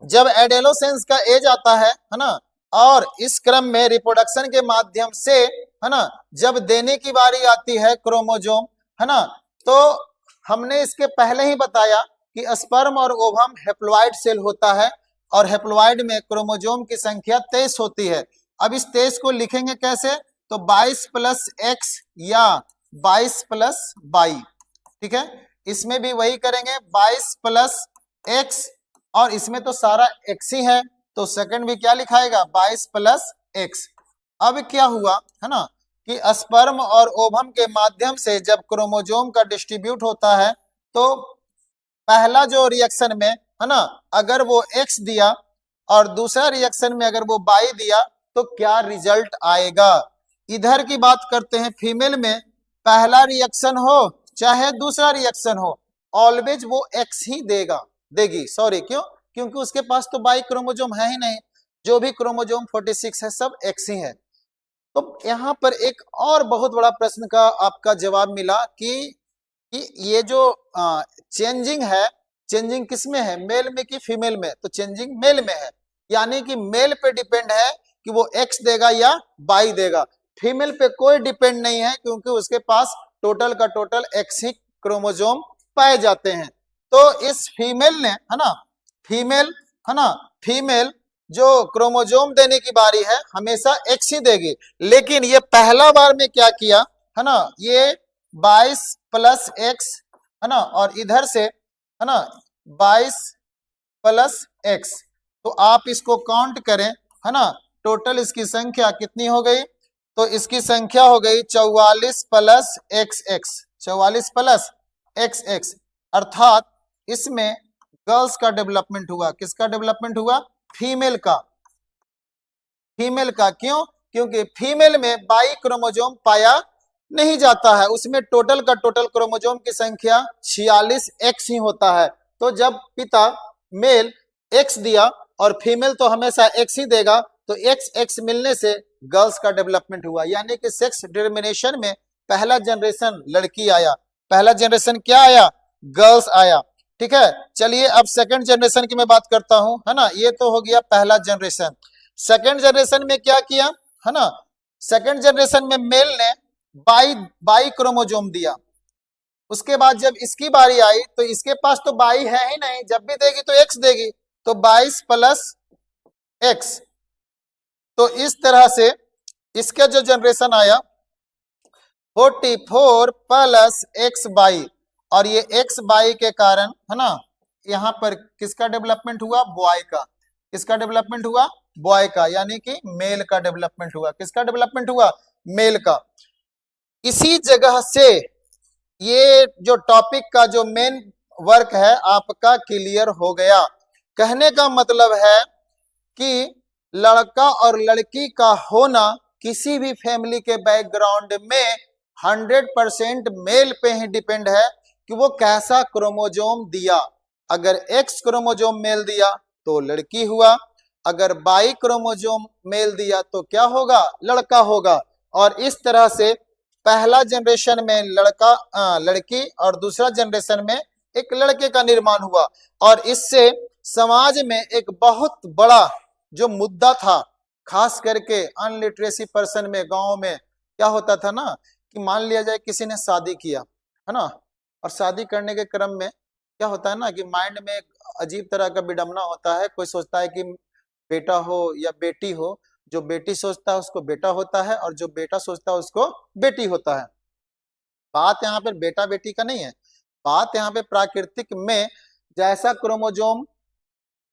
जब एडेलोसेंस का एज आता है ना, और इस क्रम में रिप्रोडक्शन के माध्यम से है ना जब देने की बारी आती है क्रोमोजोम है ना, तो हमने इसके पहले ही बताया कि स्पर्म और ओवम हैप्लॉइड सेल होता है और हैप्लॉइड में क्रोमोजोम की संख्या 23 होती है। अब इस 23 को लिखेंगे कैसे? तो 22 प्लस एक्स या 22 प्लस वाई। ठीक है, इसमें भी वही करेंगे 22 प्लस एक्स, और इसमें तो सारा एक्स ही है तो सेकंड भी क्या लिखाएगा? 22 प्लस एक्स। अब क्या हुआ है ना कि स्पर्म और ओवम के माध्यम से जब क्रोमोजोम का डिस्ट्रीब्यूट होता है तो पहला जो रिएक्शन में है ना अगर वो एक्स दिया और दूसरा रिएक्शन में अगर वो वाई दिया तो क्या रिजल्ट आएगा। इधर की बात करते हैं, फीमेल में पहला रिएक्शन हो चाहे दूसरा रिएक्शन हो, ऑलवेज वो एक्स ही देगी। सॉरी, क्यों? क्योंकि उसके पास तो बाई क्रोमोजोम है ही नहीं, जो भी क्रोमोजोम 46 है सब एक्स ही है। तो यहाँ पर एक और बहुत बड़ा प्रश्न का आपका जवाब मिला कि ये जो चेंजिंग है, चेंजिंग किसमें है? मेल में कि फीमेल में? तो चेंजिंग मेल में है, यानी कि मेल पे डिपेंड है कि वो एक्स देगा या वाई देगा। फीमेल पे कोई डिपेंड नहीं है क्योंकि उसके पास टोटल का टोटल एक्स ही क्रोमोजोम पाए जाते हैं। तो इस फीमेल ने है ना, फीमेल जो क्रोमोजोम देने की बारी है हमेशा एक्स ही देगी। लेकिन ये पहला बार में क्या किया है ना, ये 22 प्लस एक्स है ना, और इधर से है ना 22 प्लस एक्स। तो आप इसको काउंट करें है ना, टोटल इसकी संख्या कितनी हो गई? तो इसकी संख्या हो गई 44 plus X x, 44 plus X x, अर्थात इसमें गर्ल्स का डेवलपमेंट हुआ। किसका डेवलपमेंट हुआ? फीमेल का। फीमेल का क्यों? क्योंकि फीमेल में बाई क्रोमोजोम पाया नहीं जाता है, उसमें टोटल का टोटल क्रोमोजोम की संख्या 46 एक्स ही होता है। तो जब पिता मेल एक्स दिया और फीमेल तो हमेशा एक्स ही देगा, तो एक्स एक्स मिलने से गर्ल्स का डेवलपमेंट हुआ, यानी कि सेक्स डिटरमिनेशन में पहला जनरेशन लड़की आया, पहला जनरेशन क्या आया? गर्ल्स आया। ठीक है, चलिए अब सेकंड जनरेशन की मैं बात करता हूं है ना। ये तो हो गया पहला जनरेशन। सेकंड जनरेशन में क्या किया है ना, सेकंड जनरेशन में मेल ने बाई क्रोमोजोम दिया। उसके बाद जब इसकी बारी आई तो इसके पास तो बाई है ही नहीं, जब भी देगी तो एक्स देगी, तो 22 प्लस एक्स। तो इस तरह से इसका जो जनरेशन आया 44 प्लस एक्स बाई, और ये एक्स बाई के कारण है ना यहाँ पर किसका डेवलपमेंट हुआ? बॉय का। किसका डेवलपमेंट हुआ? बॉय का, यानी कि मेल का डेवलपमेंट हुआ। किसका डेवलपमेंट हुआ? मेल का। इसी जगह से ये जो टॉपिक का जो मेन वर्क है आपका क्लियर हो गया। कहने का मतलब है कि लड़का और लड़की का होना किसी भी फैमिली के बैकग्राउंड में 100% मेल पे ही डिपेंड है कि वो कैसा क्रोमोजोम दिया। अगर एक्स क्रोमोजोम मेल दिया तो लड़की हुआ, अगर वाई क्रोमोजोम मेल दिया तो क्या होगा? लड़का होगा। और इस तरह से पहला जनरेशन में लड़की और दूसरा जनरेशन में एक लड़के का निर्माण हुआ। और इससे समाज में एक बहुत बड़ा जो मुद्दा था, खास करके अनलिटरेसी पर्सन में, गांव में क्या होता था ना कि मान लिया जाए किसी ने शादी किया है ना, और शादी करने के क्रम में क्या होता है ना कि माइंड में एक अजीब तरह का विडंबना होता है। कोई सोचता है कि बेटा हो या बेटी हो, जो बेटी सोचता है उसको बेटा होता है, और जो बेटा सोचता है उसको बेटी होता है। बात यहाँ पर बेटा बेटी का नहीं है, बात यहाँ पे प्राकृतिक में जैसा क्रोमोजोम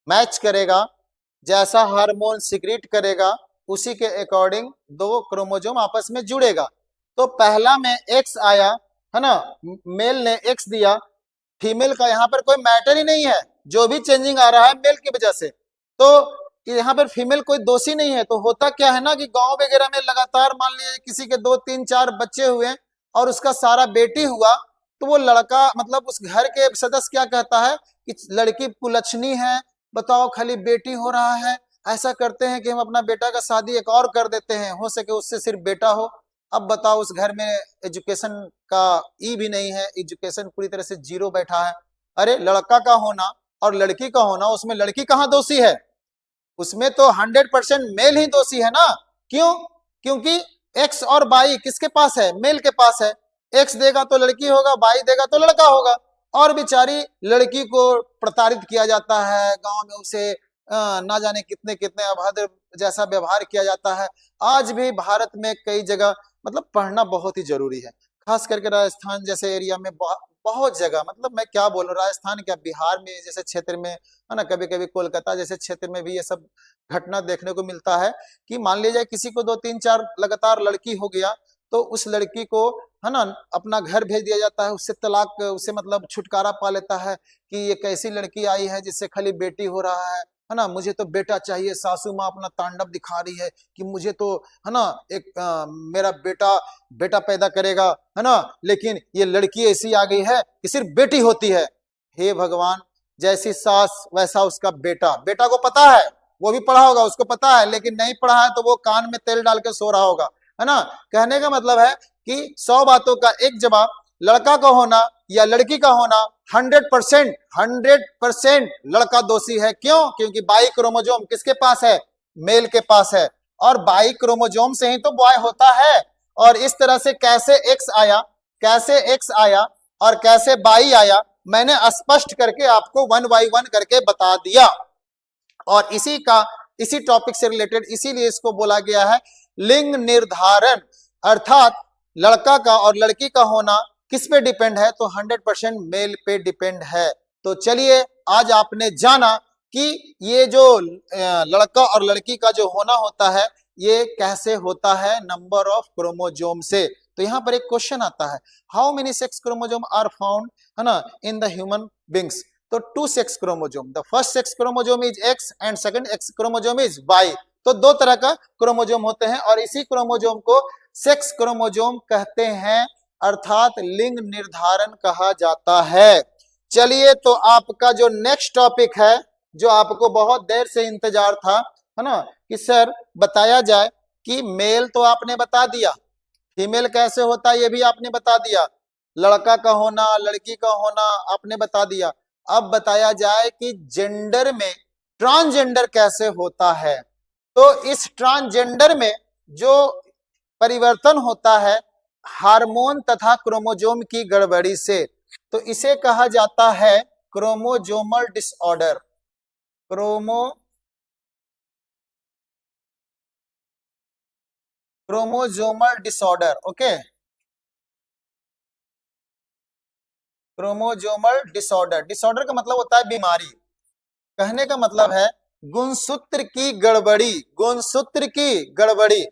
मैच करेगा, जैसा हार्मोन सिक्रीट करेगा, उसी के अकॉर्डिंग दो क्रोमोजोम आपस में जुड़ेगा। तो पहला में एक्स आया है ना, मेल ने एक्स दिया, फीमेल का यहाँ पर कोई मैटर ही नहीं है, जो भी चेंजिंग आ रहा है मेल की वजह से। तो यहाँ पर फीमेल कोई दोषी नहीं है। तो होता क्या है ना कि गांव वगैरह में लगातार मान लीजिए किसी के 2 3 4 बच्चे हुए और उसका सारा बेटी हुआ, तो वो लड़का मतलब उस घर के सदस्य क्या कहता है कि लड़की कुलच्छनी है, बताओ खाली बेटी हो रहा है, ऐसा करते हैं कि हम अपना बेटा का शादी एक और कर देते हैं, हो सके उससे सिर्फ बेटा हो। अब बताओ उस घर में एजुकेशन का ई भी नहीं है, एजुकेशन पूरी तरह से जीरो बैठा है। अरे लड़का का होना और लड़की का होना, उसमें लड़की कहाँ दोषी है? उसमें तो 100% मेल ही दोषी है ना। क्यों? क्योंकि एक्स और वाई किसके पास है? मेल के पास है। एक्स देगा तो लड़की होगा, वाई देगा तो लड़का होगा। और बेचारी लड़की को प्रताड़ित किया जाता है, गांव में उसे ना जाने कितने कितने अभद्र जैसा व्यवहार किया जाता है। आज भी भारत में कई जगह मतलब पढ़ना बहुत ही जरूरी है, खास करके राजस्थान जैसे एरिया में बहुत जगह, मतलब मैं क्या बोलूं, राजस्थान क्या, बिहार में जैसे क्षेत्र में है ना, कभी कभी कोलकाता जैसे क्षेत्र में भी ये सब घटना देखने को मिलता है कि मान लीजिए किसी को 2 3 4 लगातार लड़की हो गया, तो उस लड़की को है ना अपना घर भेज दिया जाता है, उससे तलाक, उससे मतलब छुटकारा पा लेता है कि ये कैसी लड़की आई है जिससे खाली बेटी हो रहा है ना, मुझे तो बेटा चाहिए। सासू माँ अपना तांडव दिखा रही है कि मुझे तो है ना एक मेरा बेटा बेटा पैदा करेगा है ना, लेकिन ये लड़की ऐसी आ गई है कि सिर्फ बेटी होती है। हे भगवान, जैसी सास वैसा उसका बेटा। बेटा को पता है, वो भी पढ़ा होगा, उसको पता है, लेकिन नहीं पढ़ा है तो वो कान में तेल डाल के सो रहा होगा, है ना। कहने का मतलब है कि 100 बातों का एक जवाब, लड़का का होना या लड़की का होना 100% लड़का दोषी है। क्यों? क्योंकि बाई क्रोमोजोम किसके पास है? मेल के पास है, और बाई क्रोमोजोम से ही तो बॉय होता है। और इस तरह से कैसे एक्स आया, कैसे एक्स आया और कैसे बाई आया, मैंने स्पष्ट करके आपको 1 बाई 1 करके बता दिया। और इसी टॉपिक से रिलेटेड इसीलिए इसको बोला गया है लिंग निर्धारण, अर्थात लड़का का और लड़की का होना किस पे डिपेंड है? तो 100% मेल पे डिपेंड है। तो चलिए, आज आपने जाना कि ये जो लड़का और लड़की का जो होना होता है ये कैसे होता है, नंबर ऑफ क्रोमोजोम से। तो यहाँ पर एक क्वेश्चन आता है, how many sex chromosome are found है ना इन द ह्यूमन बींग्स? तो 2 sex chromosome, the first sex chromosome is X and second X chromosome is Y. तो 2 तरह का क्रोमोजोम होते हैं और इसी क्रोमोजोम को सेक्स क्रोमोजोम कहते हैं, अर्थात लिंग निर्धारण कहा जाता है। चलिए, तो आपका जो नेक्स्ट टॉपिक है, जो आपको बहुत देर से इंतजार था है ना कि सर बताया जाए, कि मेल तो आपने बता दिया, फीमेल कैसे होता है ये भी आपने बता दिया, लड़का का होना लड़की का होना आपने बता दिया। अब बताया जाए कि जेंडर में ट्रांसजेंडर कैसे होता है। तो इस ट्रांसजेंडर में जो परिवर्तन होता है हार्मोन तथा क्रोमोजोम की गड़बड़ी से, तो इसे कहा जाता है chromosomal disorder. Chromosomal disorder, okay, chromosomal disorder. Disorder का मतलब होता है बीमारी। कहने का मतलब है गुणसूत्र की गड़बड़ी, गुणसूत्र की गड़बड़ी।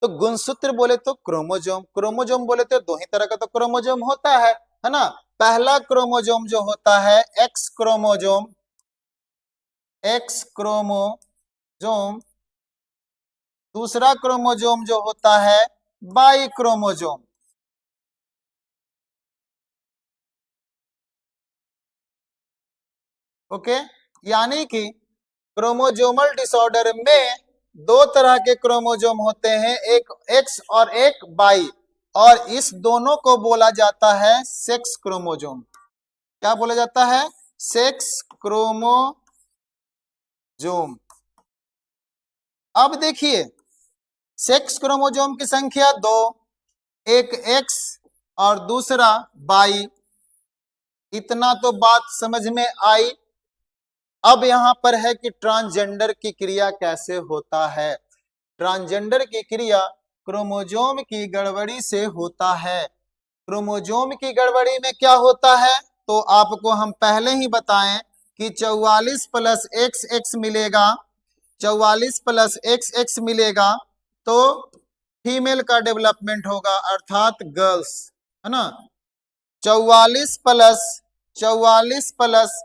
तो गुणसूत्र बोले तो क्रोमोजोम, क्रोमोजोम बोले तो दो ही तरह का तो क्रोमोजोम होता है ना। पहला क्रोमोजोम जो होता है एक्स क्रोमोजोम, एक्स क्रोमोजोम। दूसरा क्रोमोजोम जो होता है वाई क्रोमोजोम। ओके, यानी कि क्रोमोजोमल डिसऑर्डर में दो तरह के क्रोमोजोम होते हैं, एक एक्स और एक वाई, और इस दोनों को बोला जाता है सेक्स क्रोमोजोम। क्या बोला जाता है? Sex chromosome. अब देखिए, सेक्स क्रोमोजोम की संख्या दो, एक एक्स और दूसरा वाई। इतना तो बात समझ में आई। अब यहां पर है कि ट्रांसजेंडर की क्रिया कैसे होता है। ट्रांसजेंडर की क्रिया क्रोमोजोम की गड़बड़ी से होता है। क्रोमोजोम की गड़बड़ी में क्या होता है तो आपको हम पहले ही बताएं कि 44 प्लस एक्स एक्स मिलेगा, 44 प्लस एक्स एक्स मिलेगा तो फीमेल का डेवलपमेंट होगा अर्थात गर्ल्स, है ना। 44 प्लस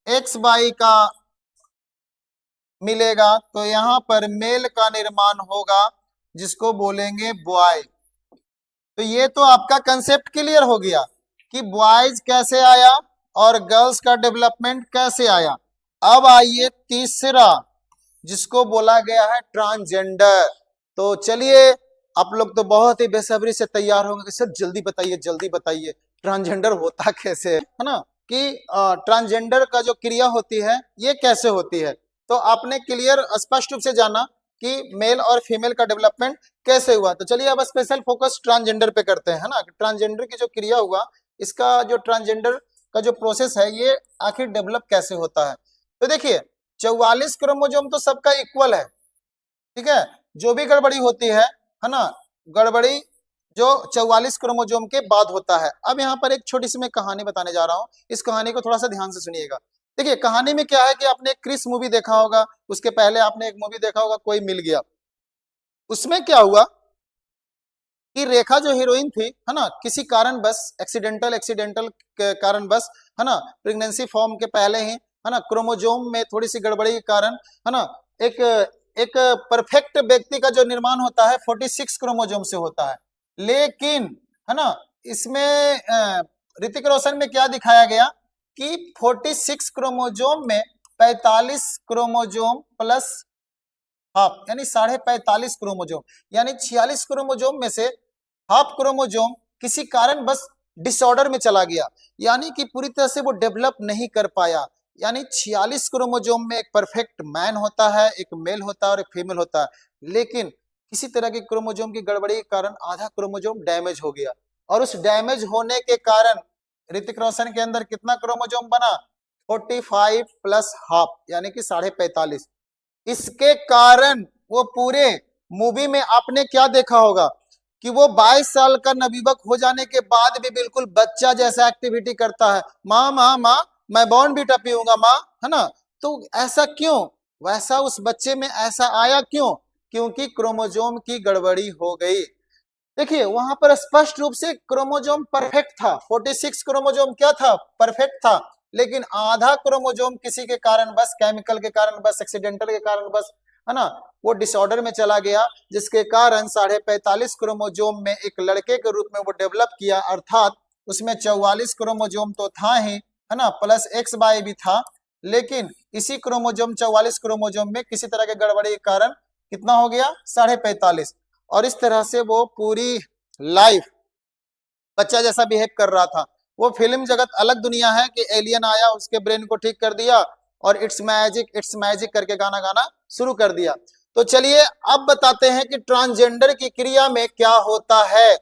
एक्स वाई का मिलेगा तो यहां पर मेल का निर्माण होगा जिसको बोलेंगे बॉय। तो ये तो आपका कंसेप्ट क्लियर हो गया कि बॉयज कैसे आया और गर्ल्स का डेवलपमेंट कैसे आया। अब आइए तीसरा जिसको बोला गया है ट्रांसजेंडर। तो चलिए, आप लोग तो बहुत ही बेसब्री से तैयार होंगे, सर जल्दी बताइए ट्रांसजेंडर होता कैसे है ना, कि ट्रांसजेंडर का जो क्रिया होती है ये कैसे होती है। तो आपने क्लियर स्पष्ट रूप से जाना कि मेल और फीमेल का डेवलपमेंट कैसे हुआ। तो चलिए अब स्पेशल फोकस ट्रांसजेंडर पे करते हैं, है ना। ट्रांसजेंडर की जो क्रिया हुआ, इसका जो ट्रांसजेंडर का जो प्रोसेस है ये आखिर डेवलप कैसे होता है। तो देखिए, 44 क्रोमोजोम तो सबका इक्वल है, ठीक है। जो भी गड़बड़ी होती है ना, गड़बड़ी जो 44 क्रोमोजोम के बाद होता है। अब यहाँ पर एक छोटी सी मैं कहानी बताने जा रहा हूँ, इस कहानी को थोड़ा सा ध्यान से सुनिएगा। देखिए, कहानी में क्या है कि आपने एक क्रिस मूवी देखा होगा, उसके पहले आपने एक मूवी देखा होगा कोई मिल गया। उसमें क्या हुआ कि रेखा जो हीरोइन थी, है ना, किसी कारण बस एक्सीडेंटल कारण बस, है ना, प्रेगनेंसी फॉर्म के पहले ही, है ना, क्रोमोजोम में थोड़ी सी गड़बड़ी के कारण, है ना, एक एक परफेक्ट व्यक्ति का जो निर्माण होता है 46 क्रोमोजोम से होता है। लेकिन, है ना, इसमें ऋतिक रोशन में क्या दिखाया गया कि 46 क्रोमोजोम में 45 क्रोमोजोम प्लस हाफ, यानी 45.5 क्रोमोजोम, यानी 46 क्रोमोजोम में से हाफ क्रोमोजोम किसी कारण बस डिसऑर्डर में चला गया, यानी कि पूरी तरह से वो डेवलप नहीं कर पाया। यानी 46 क्रोमोजोम में एक परफेक्ट मैन होता है, एक मेल होता है और एक फीमेल होता है, लेकिन किसी तरह के क्रोमोजोम की गड़बड़ी के कारण आधा क्रोमोजोम डैमेज हो गया, और उस डैमेज होने के कारण ऋतिक रोशन के अंदर कितना क्रोमोजोम बना? 45 प्लस हाफ, यानी कि 45.5। इसके कारण वो पूरे मूवी में आपने क्या देखा होगा कि वो 22 साल का नवयुवक हो जाने के बाद भी बिल्कुल बच्चा जैसा एक्टिविटी करता है। माँ माँ माँ, मैं बॉर्नवीटा पीऊंगा माँ, है ना। तो ऐसा क्यों? वैसा उस बच्चे में ऐसा आया क्यों? क्योंकि क्रोमोजोम की गड़बड़ी हो गई। देखिए, वहां पर स्पष्ट रूप से क्रोमोजोम परफेक्ट था, 46 क्रोमोजोम क्या था? परफेक्ट था। लेकिन आधा क्रोमोजोम किसी के कारण बस, केमिकल के कारण बस, एक्सीडेंटल के कारण बस, है ना, वो डिसऑर्डर में चला गया, जिसके कारण 45.5 क्रोमोजोम में एक लड़के के रूप में वो डेवलप किया, अर्थात उसमें 44 क्रोमोजोम तो था ही, है ना, प्लस एक्स वाई भी था। लेकिन इसी क्रोमोजोम 44 क्रोमोजोम में किसी तरह के गड़बड़ी के कारण कितना हो गया? 45.5। और इस तरह से वो पूरी लाइफ बच्चा जैसा बिहेव कर रहा था। वो फिल्म जगत अलग दुनिया है कि एलियन आया, उसके ब्रेन को ठीक कर दिया और इट्स मैजिक करके गाना गाना शुरू कर दिया। तो चलिए अब बताते हैं कि ट्रांसजेंडर की क्रिया में क्या होता है।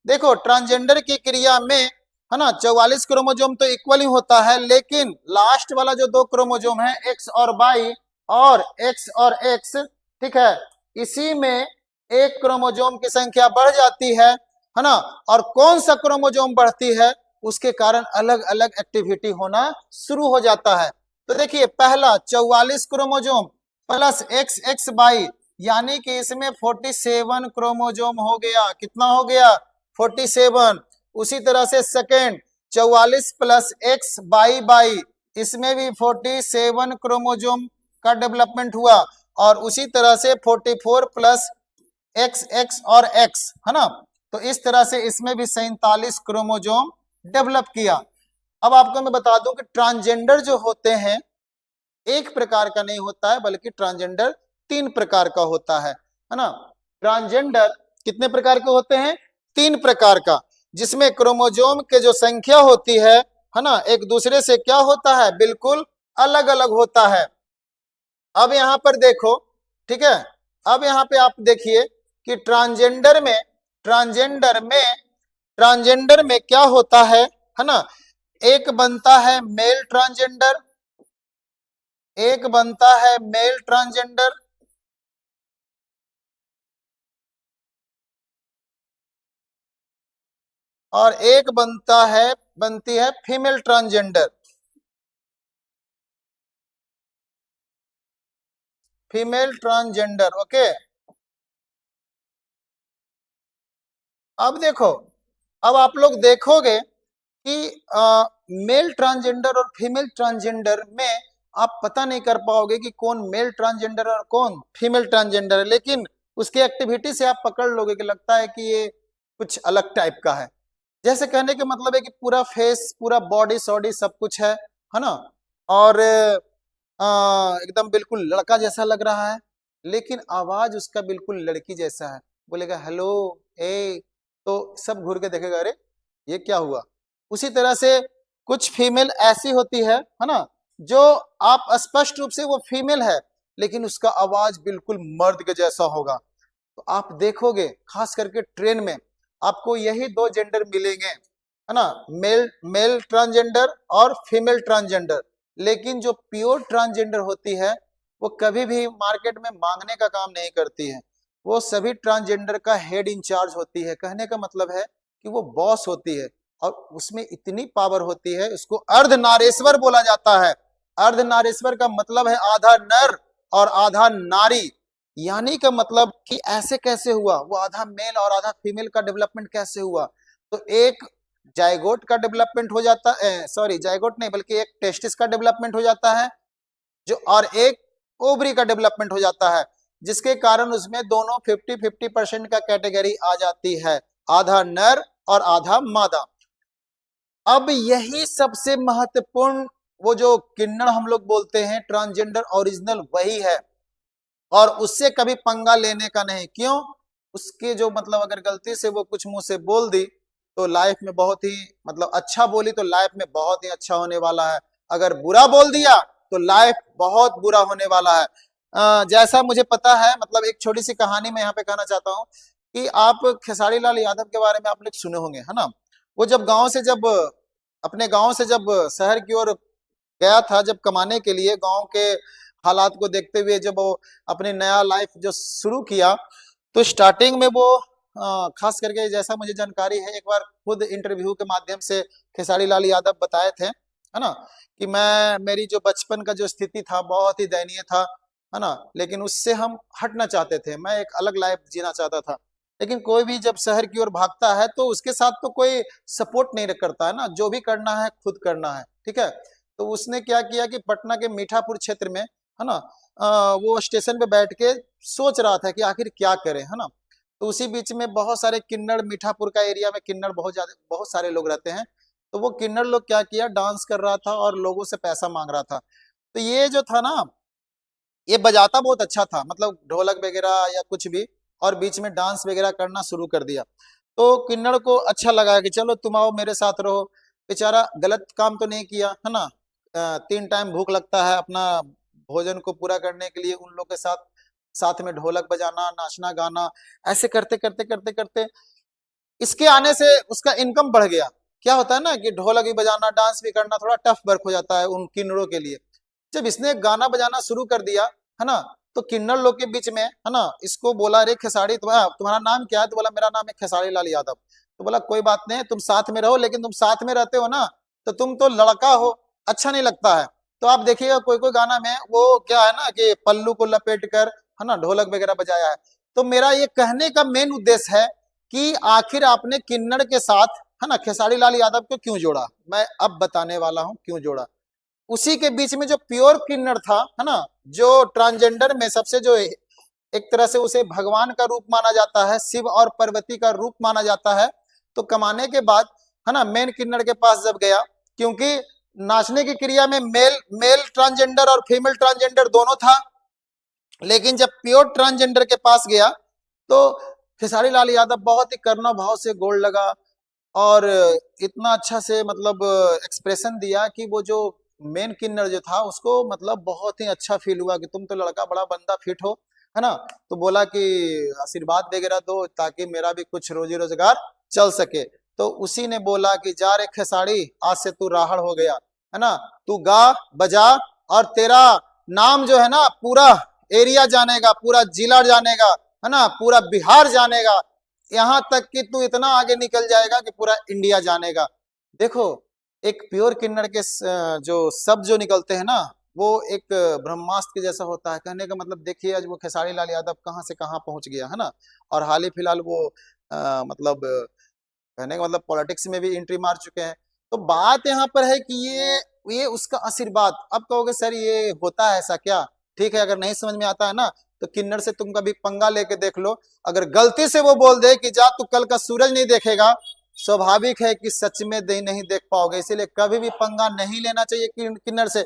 देखो, ट्रांसजेंडर की क्रिया में, है ना, 44 क्रोमोजोम तो इक्वल ही होता है, लेकिन लास्ट वाला जो दो क्रोमोजोम है एक्स और वाई, और एक्स और एक्स, ठीक है, इसी में एक क्रोमोजोम की संख्या बढ़ जाती है ना। और कौन सा क्रोमोजोम बढ़ती है उसके कारण अलग अलग एक्टिविटी होना शुरू हो जाता है। तो देखिए, पहला 44 chromosome, plus X X Y, यानी कि इसमें 47 क्रोमोजोम हो गया। कितना हो गया? 47। उसी तरह से second 44 plus X Y Y, इसमें भी 47 क्रोमोजोम का डेवलपमेंट हुआ। और उसी तरह से 44 प्लस एक्स एक्स और एक्स, है ना। तो इस तरह से इसमें भी 47 क्रोमोजोम डेवलप किया। अब आपको मैं बता दूं कि ट्रांसजेंडर जो होते हैं एक प्रकार का नहीं होता है, बल्कि ट्रांसजेंडर 3 प्रकार का होता है ना। ट्रांसजेंडर कितने प्रकार के होते हैं? 3 प्रकार का, जिसमें क्रोमोजोम के जो संख्या होती है ना, एक दूसरे से क्या होता है? बिल्कुल अलग अलग होता है। अब यहां पर देखो, ठीक है, अब यहां पे आप देखिए कि ट्रांसजेंडर में क्या होता है ना। एक बनता है मेल ट्रांसजेंडर, एक बनता है मेल ट्रांसजेंडर, और एक बनती है female transgender. Female transgender, okay. अब देखो, अब आप लोग देखोगे कि मेल ट्रांसजेंडर और फीमेल ट्रांसजेंडर में आप पता नहीं कर पाओगे कि कौन मेल ट्रांसजेंडर और कौन फीमेल ट्रांसजेंडर है, लेकिन उसकी एक्टिविटी से आप पकड़ लोगे कि लगता है कि ये कुछ अलग टाइप का है। जैसे कहने का मतलब है कि पूरा फेस, पूरा बॉडी सॉडी सब कुछ है ना, और एकदम बिल्कुल लड़का जैसा लग रहा है, लेकिन आवाज उसका बिल्कुल लड़की जैसा है। बोलेगा हेलो ए, तो सब घूर के देखेगा, अरे ये क्या हुआ। उसी तरह से कुछ फीमेल ऐसी होती है ना, जो आप स्पष्ट रूप से वो फीमेल है, लेकिन उसका आवाज बिल्कुल मर्द के जैसा होगा। तो आप देखोगे खास करके ट्रेन में आपको यही दो जेंडर मिलेंगे, है ना, मेल मेल ट्रांसजेंडर और फीमेल ट्रांसजेंडर। लेकिन जो प्योर ट्रांसजेंडर होती है वो कभी भी मार्केट में मांगने का काम नहीं करती है। वो सभी ट्रांसजेंडर का हेड इंचार्ज होती है। कहने का मतलब है कि वो बॉस होती है, और उसमें इतनी पावर होती है, उसको अर्धनारेश्वर बोला जाता है। अर्धनारेश्वर का मतलब है आधा नर और आधा नारी। यानी का मतलब कि ऐसे कैसे हुआ, वो आधा मेल और आधा फीमेल का डेवलपमेंट कैसे हुआ। तो एक जायगोट का डेवलपमेंट हो जाता है, सॉरी जायगोट नहीं बल्कि एक टेस्टिस का डेवलपमेंट हो जाता है, जो और एक ओवरी का डेवलपमेंट हो जाता है, जिसके कारण उसमें दोनों 50-50% का कैटेगरी आ जाती है, आधा नर और आधा मादा। अब यही सबसे महत्वपूर्ण, वो जो किन्नर हम लोग बोलते हैं ट्रांसजेंडर ओरिजिनल, वही है। और उससे कभी पंगा लेने का नहीं। क्यों? उसके जो मतलब अगर गलती से वो कुछ मुंह से बोल दी तो लाइफ में बहुत ही मतलब अच्छा बोली तो लाइफ में बहुत ही अच्छा होने वाला है, अगर बुरा बोल दिया तो लाइफ बहुत बुरा होने वाला है। जैसा मुझे पता है, मतलब एक छोटी सी कहानी मैं यहाँ पे कहना चाहता हूँ कि आप खेसारी लाल यादव के बारे में आप लोग सुने होंगे, है ना। वो जब अपने गांव से जब शहर की ओर गया था, जब कमाने के लिए, गांव के हालात को देखते हुए जब वो अपने नया लाइफ जो शुरू किया, तो स्टार्टिंग में वो खास करके जैसा मुझे जानकारी है, एक बार खुद इंटरव्यू के माध्यम से खेसारी लाल यादव बताए थे, है ना, कि मेरी जो बचपन का जो स्थिति था बहुत ही दयनीय था, है ना, लेकिन उससे हम हटना चाहते थे, मैं एक अलग लाइफ जीना चाहता था। लेकिन कोई भी जब शहर की ओर भागता है तो उसके साथ तो कोई सपोर्ट नहीं करता है ना, जो भी करना है खुद करना है, ठीक है। तो उसने क्या किया कि पटना के मीठापुर क्षेत्र में, है ना, वो स्टेशन पे बैठ के सोच रहा था कि आखिर क्या करे, है ना। तो उसी बीच में बहुत सारे किन्नर, मीठापुर का एरिया में किन्नर बहुत सारे लोग रहते हैं। तो वो किन्नर लोग क्या किया, डांस कर रहा था और लोगों से पैसा मांग रहा था। तो ये जो था ना, ये बजाता बहुत अच्छा था, मतलब ढोलक वगैरह या कुछ भी, और बीच में डांस वगैरह करना शुरू कर दिया। तो किन्नर को अच्छा लगा कि चलो तुम आओ मेरे साथ रहो। बेचारा गलत काम तो नहीं किया, है ना। 3 टाइम भूख लगता है, अपना भोजन को पूरा करने के लिए उन लोग के साथ साथ में ढोलक बजाना, नाचना गाना, ऐसे करते करते करते करते इसके आने से उसका इनकम बढ़ गया। क्या होता है ना कि ढोलक भी बजाना, डांस भी करना थोड़ा टफ वर्क हो जाता है उन किन्नरों के लिए। जब इसने गाना बजाना शुरू कर दिया, है ना, तो किन्नर लोग के बीच में, है ना, इसको बोला, अरे खेसारी तुम्हारा नाम क्या है? तो बोला मेरा नाम है खेसारी लाल यादव। तो बोला कोई बात नहीं, तुम साथ में रहो, लेकिन तुम साथ में रहते हो ना, तो तुम तो लड़का हो, अच्छा नहीं लगता है। तो आप देखिएगा कोई कोई गाना में वो क्या है ना कि पल्लू को लपेट कर, है ना, ढोलक वगैरह बजाया है। तो मेरा ये कहने का मेन उद्देश्य है कि आखिर आपने किन्नड़ के साथ, है ना, खेसारी लाल यादव को क्यों जोड़ा, मैं अब बताने वाला हूं क्यों जोड़ा। उसी के बीच में जो प्योर किन्नड़ था, है ना, जो ट्रांसजेंडर में सबसे जो एक तरह से उसे भगवान का रूप माना जाता है, शिव और पार्वती का रूप माना जाता है, तो कमाने के बाद, है ना, मेन किन्नड़ के पास जब गया, क्योंकि नाचने की क्रिया में मेल मेल ट्रांसजेंडर और फीमेल ट्रांसजेंडर दोनों था, लेकिन जब प्योर ट्रांसजेंडर के पास गया तो खेसारी लाल यादव बहुत ही करुणा भाव से गोड़ लगा और इतना अच्छा से मतलब एक्सप्रेशन दिया कि वो जो मेन किन्नर जो था उसको मतलब बहुत ही अच्छा फील हुआ कि तुम तो लड़का बड़ा बंदा फिट हो, है ना। तो बोला कि आशीर्वाद वगैरह दो ताकि मेरा भी कुछ रोजी रोजगार चल सके। तो उसी ने बोला कि जा रे खेसारी, आज से तू राहड़ हो गया, है ना, तू गा बजा और तेरा नाम जो है ना पूरा एरिया जानेगा, पूरा जिला जानेगा, है ना, पूरा बिहार जानेगा, यहाँ तक कि तू इतना आगे निकल जाएगा कि पूरा इंडिया जानेगा। देखो एक प्योर किन्नड़ के जो शब्द जो निकलते हैं ना, वो एक ब्रह्मास्त्र के जैसा होता है। कहने का मतलब देखिए आज वो खेसारी लाल यादव कहाँ से कहाँ पहुंच गया, है ना। और हाल ही फिलहाल वो मतलब कहने का मतलब पॉलिटिक्स में भी एंट्री मार चुके हैं। तो बात यहाँ पर है कि ये उसका आशीर्वाद। अब कहोगे सर ये होता है ऐसा क्या, ठीक है, अगर नहीं समझ में आता है ना तो किन्नर से तुम कभी पंगा लेके देख लो। अगर गलती से वो बोल दे कि जा तू कल का सूरज नहीं देखेगा, स्वाभाविक है कि सच में नहीं देख पाओगे। इसीलिए कभी भी पंगा नहीं लेना चाहिए किन्नर से।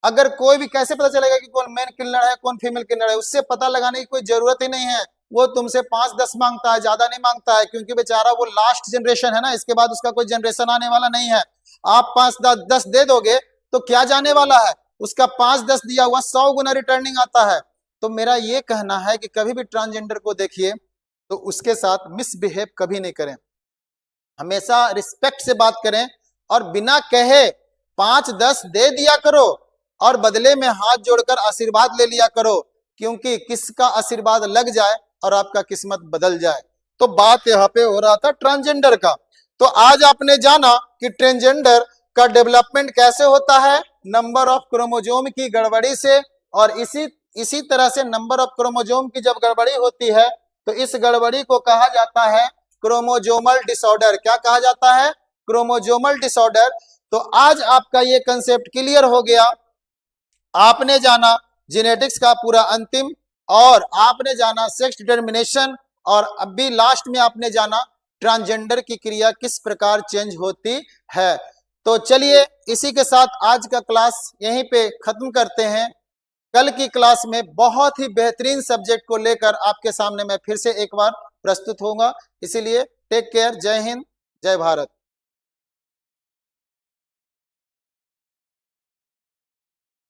अगर कोई भी, कैसे पता चलेगा कि कौन मेन किन्नर है कौन फीमेल किन्नर है, उससे पता लगाने की कोई जरूरत ही नहीं है। वो तुमसे 5-10 मांगता है, ज्यादा नहीं मांगता है, क्योंकि बेचारा वो लास्ट जनरेशन है ना, इसके बाद उसका कोई जनरेशन आने वाला नहीं है। आप 5-10 दे दोगे तो क्या जाने वाला है, उसका 5-10 दिया हुआ 100 गुना रिटर्निंग आता है। तो मेरा ये कहना है कि कभी भी ट्रांसजेंडर को देखिए तो उसके साथ मिसबिहेव कभी नहीं करें, हमेशा रिस्पेक्ट से बात करें और बिना कहे 5-10 दे दिया करो और बदले में हाथ जोड़कर आशीर्वाद ले लिया करो, क्योंकि किसका आशीर्वाद लग जाए और आपका किस्मत बदल जाए। तो बात यहाँ पे हो रहा था ट्रांसजेंडर का। तो आज आपने जाना कि ट्रांसजेंडर का डेवलपमेंट कैसे होता है, नंबर ऑफ क्रोमोजोम की गड़बड़ी से। और इसी तरह से नंबर ऑफ क्रोमोजोम की जब गड़बड़ी होती है तो इस गड़बड़ी को कहा जाता है क्रोमोजोमल डिसऑर्डर। क्या कहा जाता है, क्रोमोजोमल डिसऑर्डर। तो आज आपका ये कंसेप्ट क्लियर हो गया। आपने जाना जेनेटिक्स का पूरा अंतिम, और आपने जाना सेक्स डिटर्मिनेशन, और अभी लास्ट में आपने जाना ट्रांसजेंडर की क्रिया किस प्रकार चेंज होती है। तो चलिए इसी के साथ आज का क्लास यहीं पे खत्म करते हैं। कल की क्लास में बहुत ही बेहतरीन सब्जेक्ट को लेकर आपके सामने मैं फिर से एक बार प्रस्तुत होऊंगा। इसीलिए टेक केयर, जय हिंद, जय भारत।